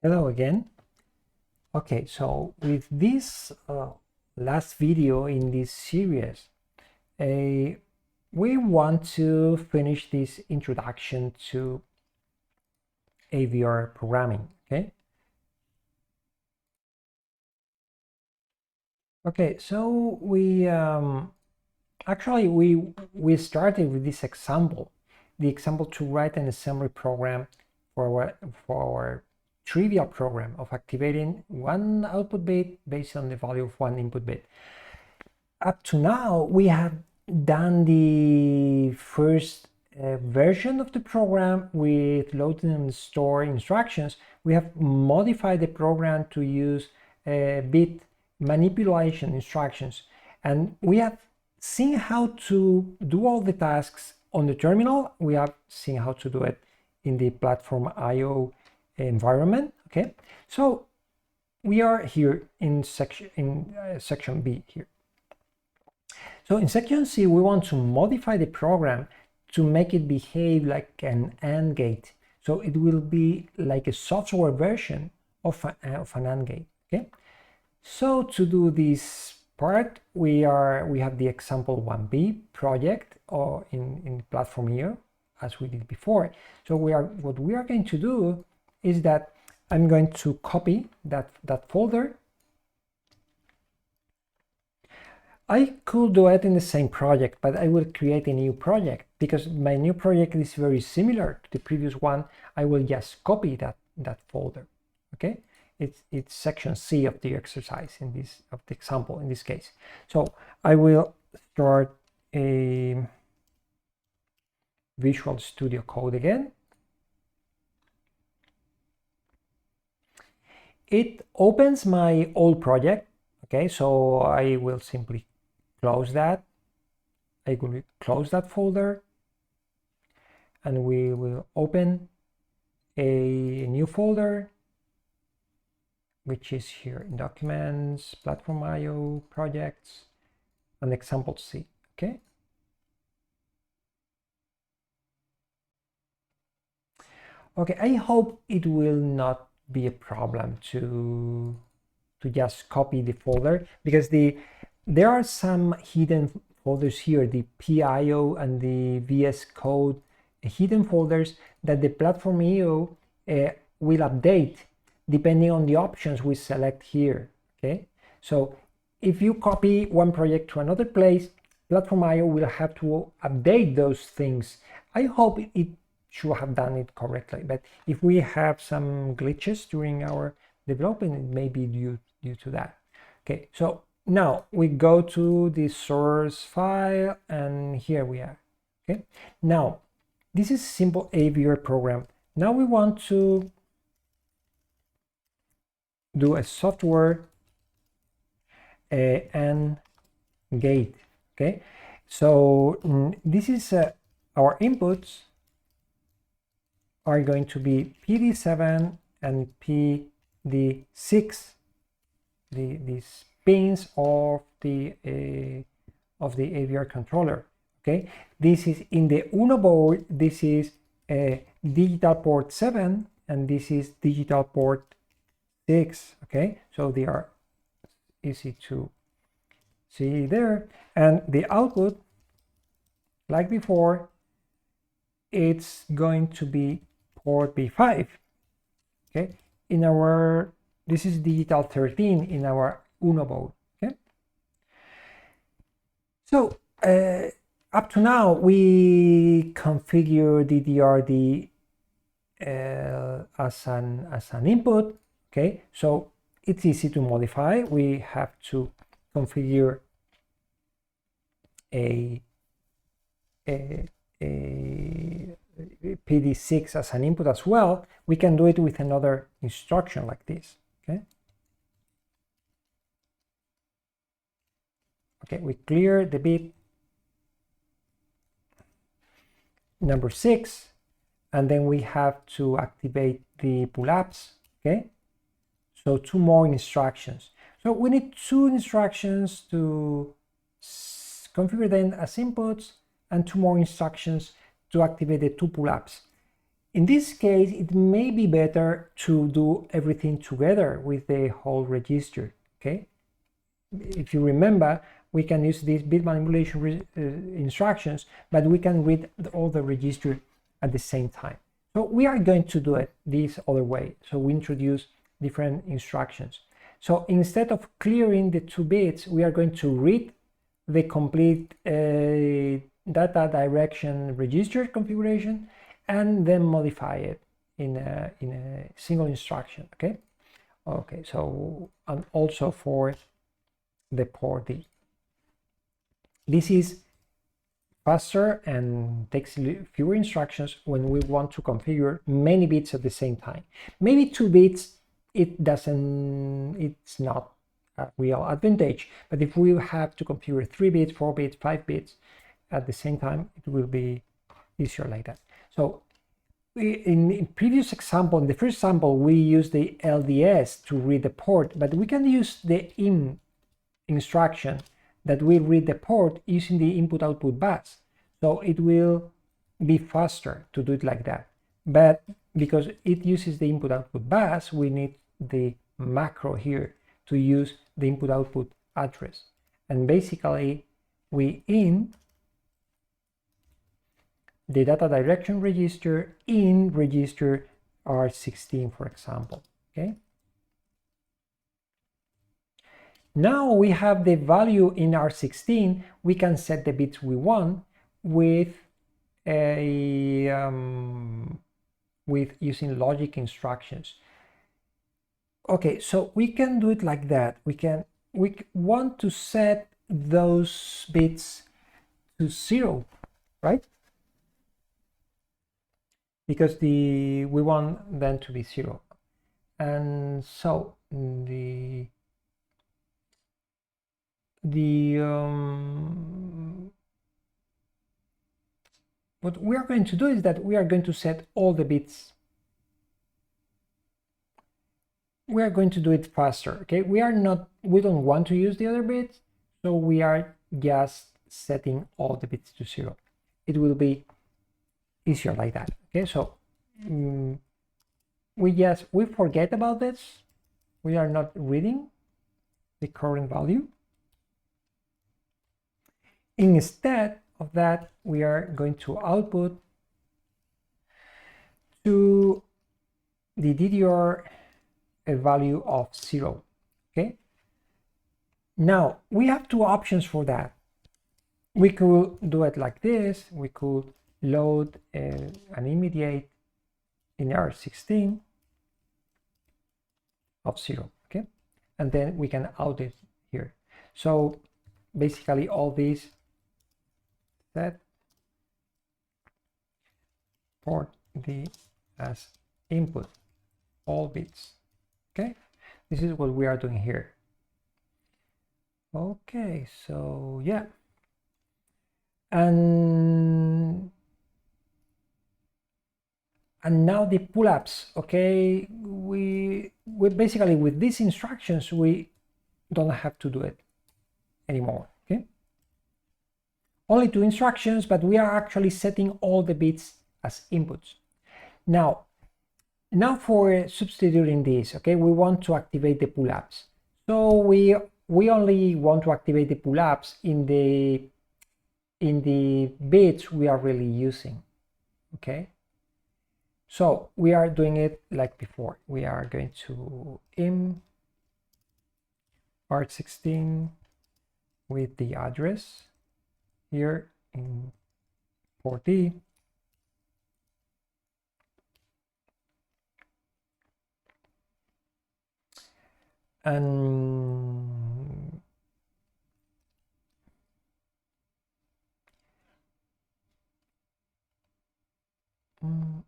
Hello again. Okay, so with this last video in this series, we want to finish this introduction to AVR programming. Okay, so we actually we started with this example, the example to write an assembly program for our trivial program of activating one output bit based on the value of one input bit. Up to now, we have done the first version of the program with load and store instructions. We have modified the program to use bit manipulation instructions, and we have seen how to do all the tasks on the terminal. We have seen how to do it in the platform IO environment. Okay, so we are here in section B here. So in section C, we want to modify the program to make it behave like an AND gate. So it will be like a software version of an AND gate. Okay. So to do this part, we have the example 1B project or in platform here, as we did before. So what we are going to do is that I'm going to copy that folder. I could do it in the same project, but I will create a new project because my new project is very similar to the previous one. I will just copy that folder. Okay, it's section C of the exercise in this of the example in this case. So I will start a Visual Studio Code again. It opens my old project. Okay, so I will simply close that. I will close that folder and we will open a new folder, which is here in Documents, Platform IO, Projects, and Example C. Okay. Okay, I hope it will not be a problem to just copy the folder, because there are some hidden folders here, the PIO and the VS Code hidden folders that the Platform IO will update depending on the options we select here. Okay, so if you copy one project to another place, Platform IO will have to update those things. I hope it should have done it correctly, but if we have some glitches during our development, it may be due to that. Okay, so now we go to the source file and here we are. Okay, now this is simple AVR program. Now we want to do a software AND gate. Okay, so this is our inputs are going to be PD7 and PD6, these pins of the AVR controller. Okay, this is in the Uno board. This is digital port 7 and this is digital port 6. Okay, so they are easy to see there, and the output, like before, it's going to be port B5. Okay, in our, this is digital 13 in our Uno board. Okay, so up to now we configure DDRD as an input. Okay, so it's easy to modify. We have to configure a PD6 as an input as well. We can do it with another instruction like this. Okay. Okay, we clear the bit number 6, and then we have to activate the pull-ups. Okay, so 2 more instructions. So we need 2 instructions to configure them as inputs and 2 more instructions to activate the 2 pull-ups. In this case, it may be better to do everything together with the whole register, okay? If you remember, we can use these bit manipulation instructions, but we can read all the register at the same time. So we are going to do it this other way. So we introduce different instructions. So instead of clearing the 2 bits, we are going to read the complete data direction register configuration and then modify it in a single instruction. Okay, so and also for the port D. This is faster and takes fewer instructions when we want to configure many bits at the same time. Maybe 2 bits, it's not a real advantage, but if we have to configure 3 bits, 4 bits, 5 bits at the same time, it will be easier like that. So in previous example, in the first example, we used the LDS to read the port, but we can use the IN instruction that will read the port using the input-output bus. So it will be faster to do it like that. But because it uses the input-output bus, we need the macro here to use the input-output address. And basically, we in the data direction register in register R16, for example, okay? Now we have the value in R16, we can set the bits we want with using logic instructions. Okay, so we can do it like that. We want to set those bits to 0, right? Because we want them to be 0. And so what we are going to do is that we are going to set all the bits. We are going to do it faster, okay? We don't want to use the other bits, so we are just setting all the bits to 0. It will be easier like that, okay? So we forget about this. We are not reading the current value. Instead of that, we are going to output to the DDR a value of 0, okay? Now, we have 2 options for that. We could do it like this. We could load an immediate in R16 of 0, okay? And then we can out it here. So basically all these set port D as input, all bits, okay? This is what we are doing here. Okay, so yeah. And now the pull-ups, okay? We basically, with these instructions, we don't have to do it anymore, okay? Only 2 instructions, but we are actually setting all the bits as inputs. Now for substituting this, okay, we want to activate the pull-ups. So we only want to activate the pull-ups in the bits we are really using, okay? So we are doing it like before. We are going to im R16 with the address here in port D. And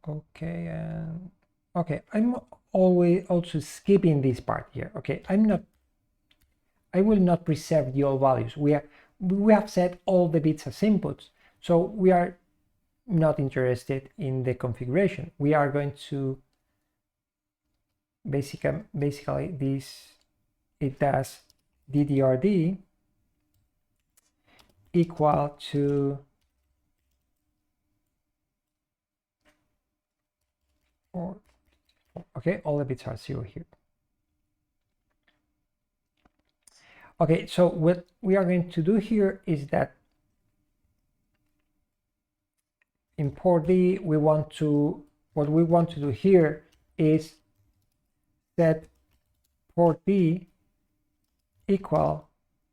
okay, and okay, I'm always also skipping this part here. Okay, I will not preserve the old values. We have set all the bits as inputs, so we are not interested in the configuration. We are going to basically this, it does DDRD equal to 4, 4. Okay, all the bits are 0 here. Okay, so what we are going to do here is that in port D, what we want to do here is set port D equal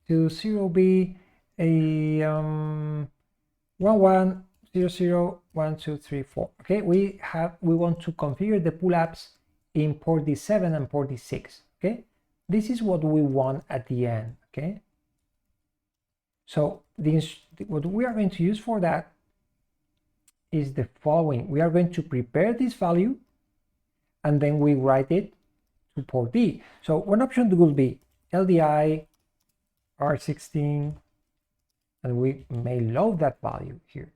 to 0B a 11001234. Okay, we want to configure the pull-ups in port D7 and port D6. Okay, this is what we want at the end. Okay, so what we are going to use for that is the following. We are going to prepare this value and then we write it to port D. So one option would be LDI R16, and we may load that value here.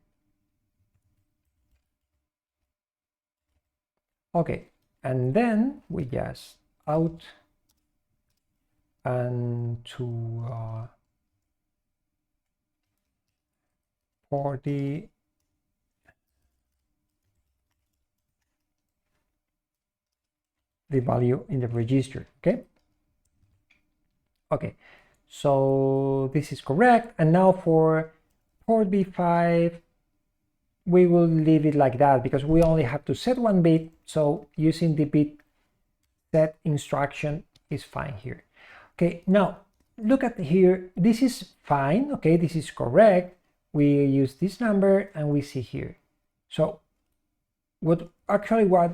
Okay, and then we just out and to port D the value in the register. Okay, so this is correct. And now for port B5 we will leave it like that because we only have to set one bit, so using the bit set instruction is fine here. Okay, now look at here, this is fine. Okay, this is correct. We use this number and we see here. So what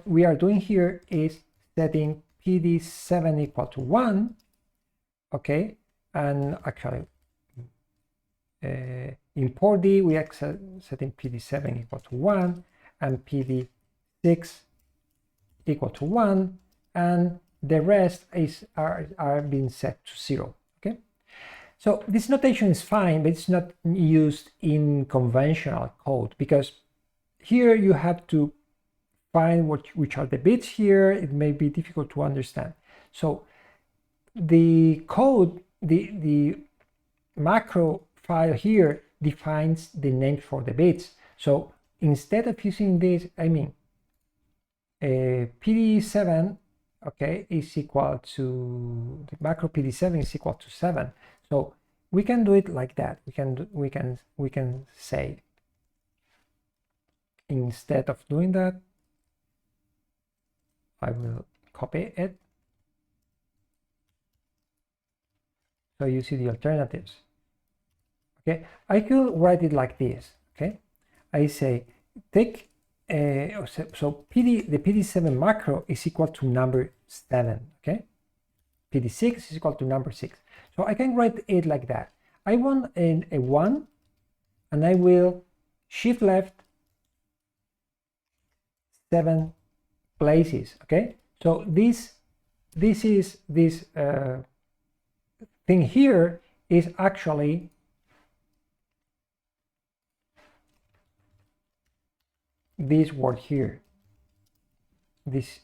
we are doing here is setting PD7 equal to 1. Okay, and actually in port D we are setting PD7 equal to 1 and PD6 equal to 1, and the rest are being set to 0. Okay, so this notation is fine, but it's not used in conventional code because here you have to find which are the bits here. It may be difficult to understand. So the code, the macro file here defines the names for the bits. So instead of using this, I mean PD7, okay, is equal to the macro PD7 is equal to 7. So we can do it like that. We can say, instead of doing that, I will copy it so you see the alternatives. Okay, I could write it like this. Okay, I say take so the PD7 macro is equal to number 7. Okay, PD6 is equal to number 6. So I can write it like that. I want a 1, and I will shift left 7 places. Okay, so this thing here is actually this word here, this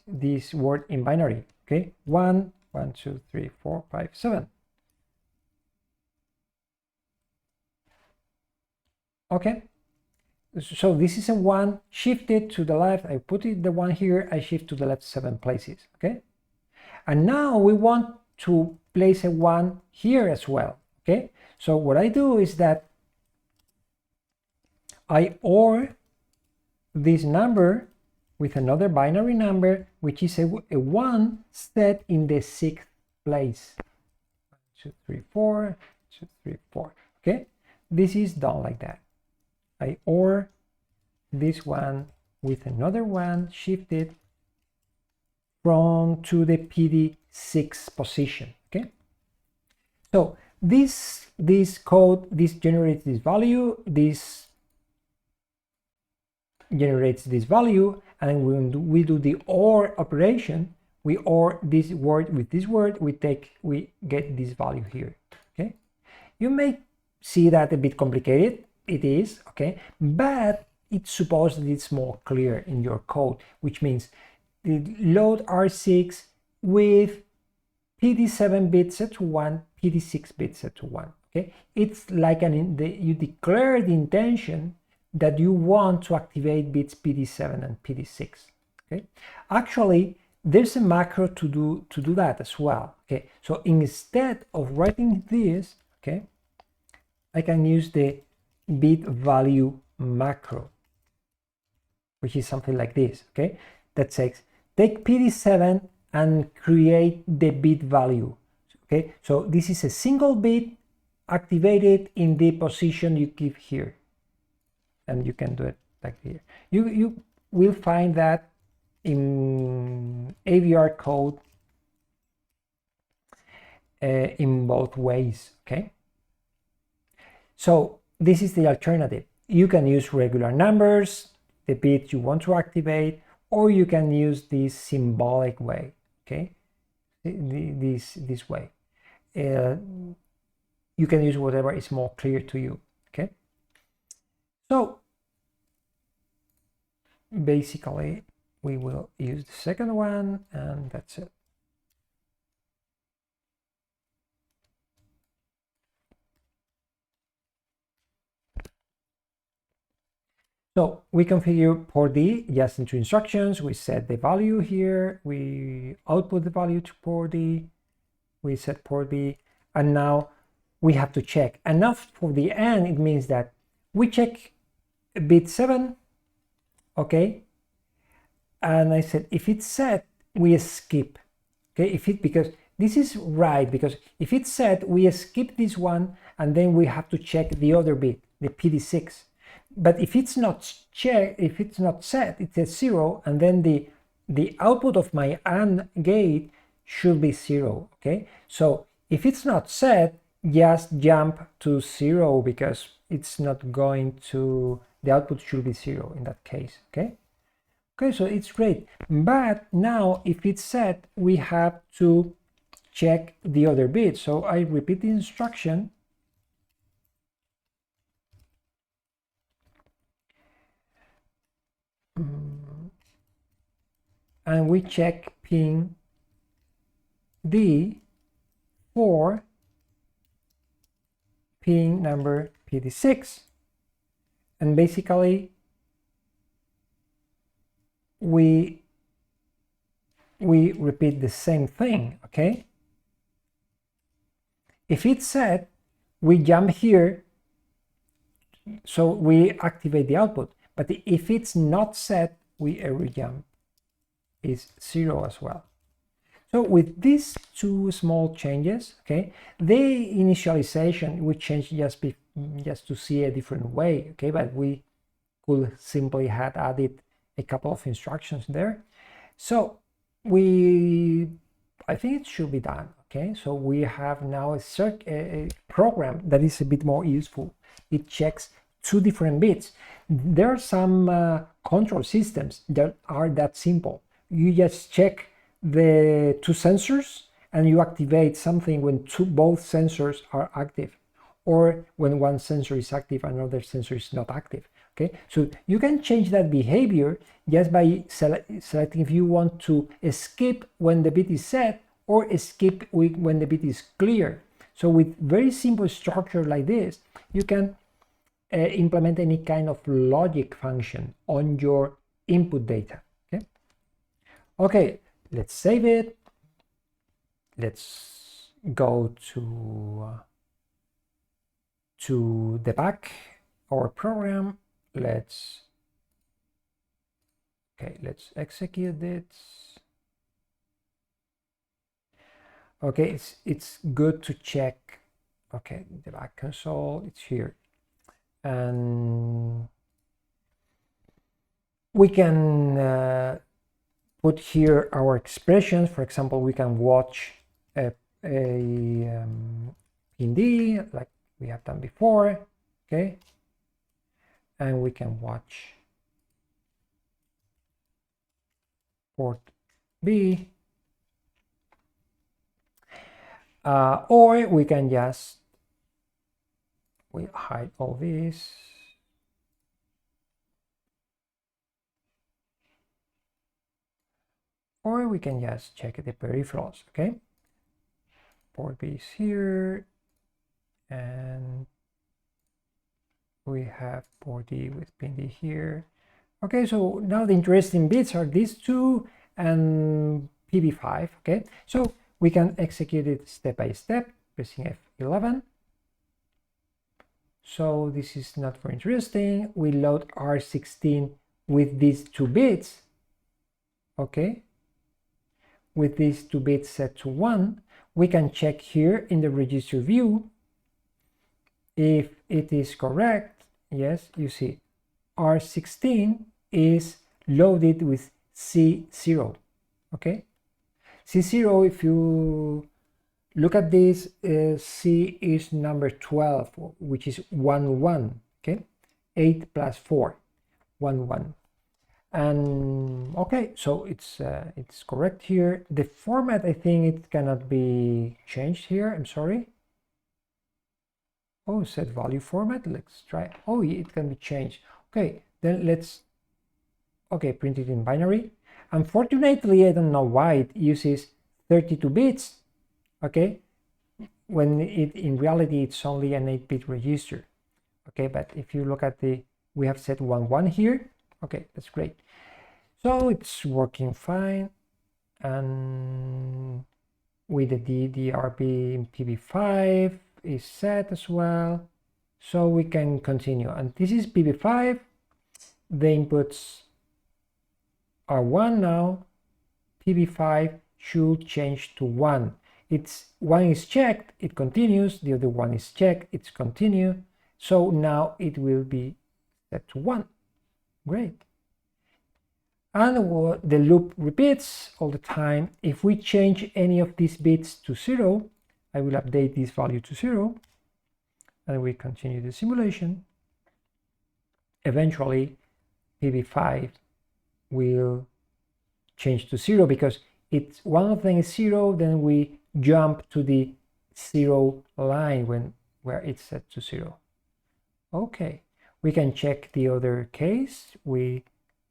word in binary. Okay, 1 1 2 3 4 5 7. Okay, so this is a 1 shifted to the left. I put it the 1 here, I shift to the left 7 places. Okay, and now we want to place a 1 here as well. Okay, so what I do is that I OR this number with another binary number, which is a 1 set in the 6th place. 1 2 3 4 2 3 4. Okay, this is done like that. I OR this one with another 1 shifted from to the PD6 position. Okay, so this code, this generates this value, this generates this value, and when we do the OR operation, we OR this word with this word, we get this value here. Okay, you may see that a bit complicated. It is, okay, but it's supposed that it's more clear in your code, which means the load R6 with PD7 bit set to 1, PD6 bit set to 1. Okay, it's like you declare the intention that you want to activate bits PD7 and PD6. Okay, actually there's a macro to do that as well. Okay, so instead of writing this, okay, I can use the bit value macro, which is something like this. Okay, that says take PD7 and create the bit value. Okay, so this is a single bit activated in the position you give here, and you can do it like here. You will find that in AVR code in both ways. Okay, so this is the alternative. You can use regular numbers, the bit you want to activate, or you can use this symbolic way. Okay, this way. You can use whatever is more clear to you. Okay, so basically we will use the second one, and that's it. So we configure port D just into instructions. We set the value here. We output the value to port D. We set port B, and now we have to check. And now for the end, it means that we check bit 7, okay? And I said if it's set, we skip, okay? Because this is right, because if it's set, we skip this one, and then we have to check the other bit, the PD6. But if it's not set, it says 0, and then the output of my AND gate should be 0. Okay, so if it's not set, just jump to 0, because it's not going to, the output should be 0 in that case. Okay, so it's great. But now if it's set, we have to check the other bit. So I repeat the instruction. And we check pin D for pin number PD6, and basically we repeat the same thing. Okay, if it's set, we jump here, so we activate the output. But if it's not set, we every jump is 0 as well. So with these two small changes, okay, the initialization we changed just to see a different way, okay, but we could simply have added a couple of instructions there. So I think it should be done. Okay, so we have now a program that is a bit more useful. It checks 2 different bits. There are some control systems that are that simple. You just check the 2 sensors and you activate something when both sensors are active, or when one sensor is active and another sensor is not active. Okay, so you can change that behavior just by selecting if you want to skip when the bit is set or skip when the bit is clear. So with very simple structure like this, you can implement any kind of logic function on your input data. Okay, let's save it. Let's go to debug our program. Let's execute it. Okay, it's good to check. Okay, debug console, it's here, and we can put here our expressions. For example, we can watch a PIN-D like we have done before. Okay, and we can watch port B, or we can just hide all this. Or we can just check the peripherals. Okay, port B is here, and we have port D with pin D here, Okay, so now the interesting bits are these two and PB5. Okay, so we can execute it step by step, pressing F11. So this is not very interesting. We load R16 with these 2 bits. Okay, with these 2 bits set to 1, we can check here in the register view if it is correct. Yes, you see R16 is loaded with C0. Okay, C0, if you look at this, C is number 12, which is 1 1. Okay, 8 plus 4, 1 1. And okay, so it's correct here. The format, I think it cannot be changed here. I'm sorry. Oh, set value format. Let's try. Oh, it can be changed. Okay, then let's. Okay, print it in binary. Unfortunately, I don't know why it uses 32 bits. Okay, when it in reality it's only an 8-bit register. Okay, but if you look at we have set 1 1 here. Okay, that's great. So it's working fine, and with the DDRB PB5 is set as well, so we can continue. And this is PB5. The inputs are 1 now. PB5 should change to 1. It's 1 is checked, it continues. The other one is checked, it's continue. So now it will be set to 1. Great. And the loop repeats all the time. If we change any of these bits to 0, I will update this value to 0, and we continue the simulation. Eventually, PB5 will change to 0 because it's one of them is 0, then we jump to the 0 line where it's set to 0. Okay, we can check the other case. We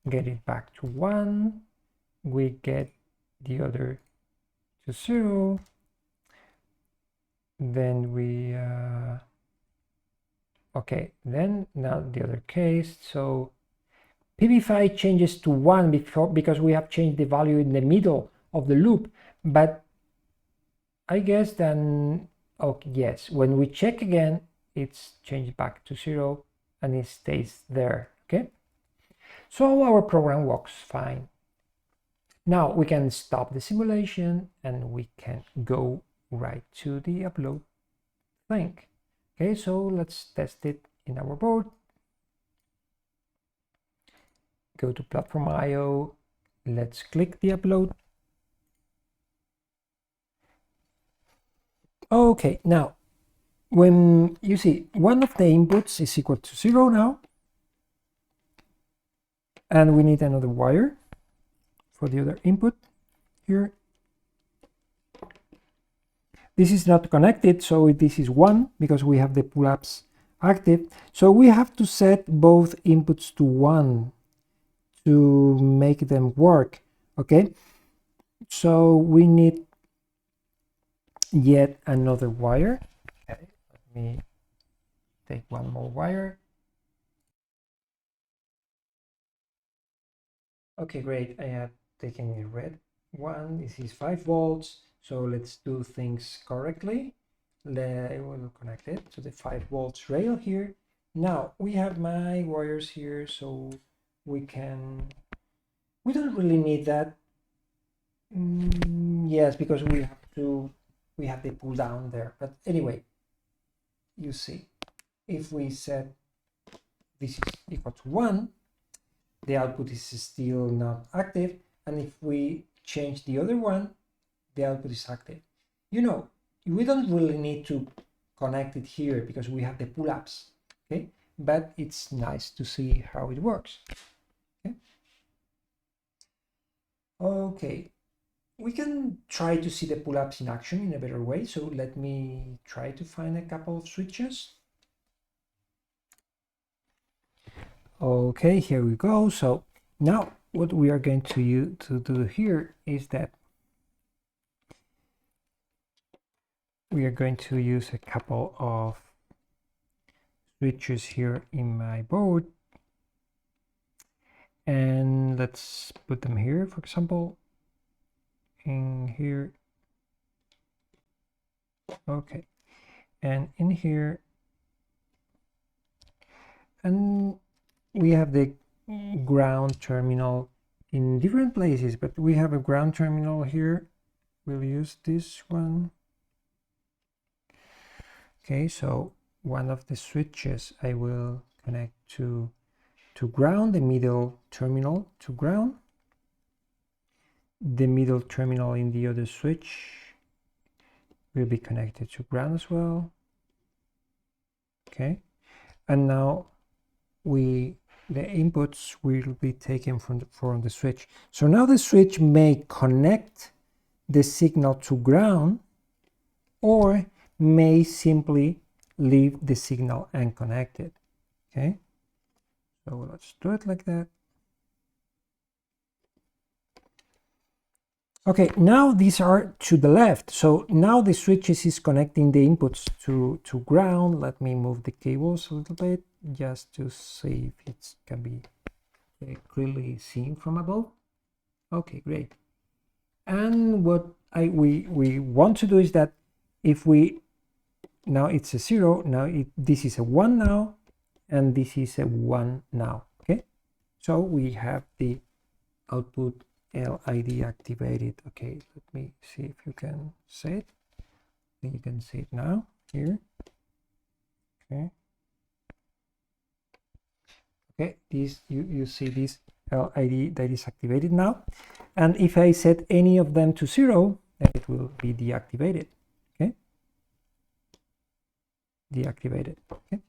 get it back to 1, we get the other to 0, then we okay, then now the other case. So PB5 changes to 1 because we have changed the value in the middle of the loop, but I guess then, okay, yes, when we check again, it's changed back to 0 and it stays there. Okay, so our program works fine. Now we can stop the simulation and we can go right to the upload thing. Okay, so let's test it in our board. Go to platform IO. Let's click the upload. Okay, now when you see one of the inputs is equal to 0 now, and we need another wire for the other input here. This is not connected, so this is 1 because we have the pull-ups active. So we have to set both inputs to 1 to make them work. Okay, so we need yet another wire. Okay, let me take one more wire. Okay, great. I have taken the red one. This is 5 volts. So let's do things correctly. I will connect it to the 5 volts rail here. Now we have my wires here, so we don't really need that. Yes, because we have the pull down there. But anyway, you see, if we set this is equal to 1, the output is still not active, and if we change the other one, the output is active. You know, we don't really need to connect it here because we have the pull-ups, okay? But it's nice to see how it works. Okay. Okay, we can try to see the pull-ups in action in a better way. So let me try to find a couple of switches. Okay, here we go. So now what we are going to do here is that we are going to use a couple of switches here in my board, and let's put them here, for example, in here. Okay, and in here, and we have the ground terminal in different places, but we have a ground terminal here. We'll use this one. Okay, so one of the switches I will connect to ground, the middle terminal to ground, the middle terminal in the other switch will be connected to ground as well. Okay, and now the inputs will be taken from the switch. So now the switch may connect the signal to ground or may simply leave the signal unconnected. Okay, so let's do it like that. Okay, now these are to the left. So now the switches is connecting the inputs to ground. Let me move the cables a little bit just to see if it can be clearly seen from above. Okay, great. And what we want to do is that if we, now it's a 0, now this is a 1 now, and this is a 1 now. Okay, so we have the output LID activated. Okay, let me see if you can see it. You can see it now here. Okay, okay, this you see this LID that is activated now, and if I set any of them to 0, then it will be deactivated. Okay, deactivated. Okay,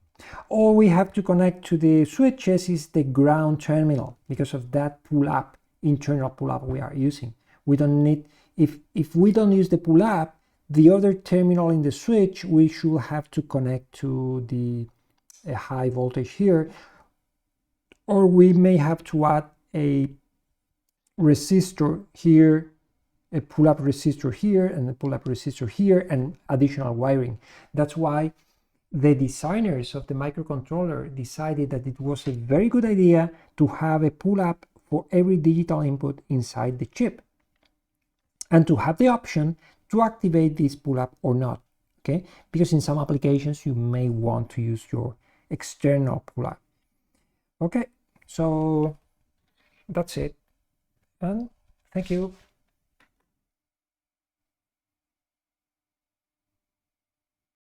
all we have to connect to the switches is the ground terminal because of that pull-up, internal pull-up we are using. We don't need, if we don't use the pull-up, the other terminal in the switch, we should have to connect to the high voltage here, or we may have to add a resistor here, a pull-up resistor here, and a pull-up resistor here, and additional wiring. That's why the designers of the microcontroller decided that it was a very good idea to have a pull-up for every digital input inside the chip, and to have the option to activate this pull-up or not. Okay, because in some applications you may want to use your external pull-up. Okay, so that's it, and thank you.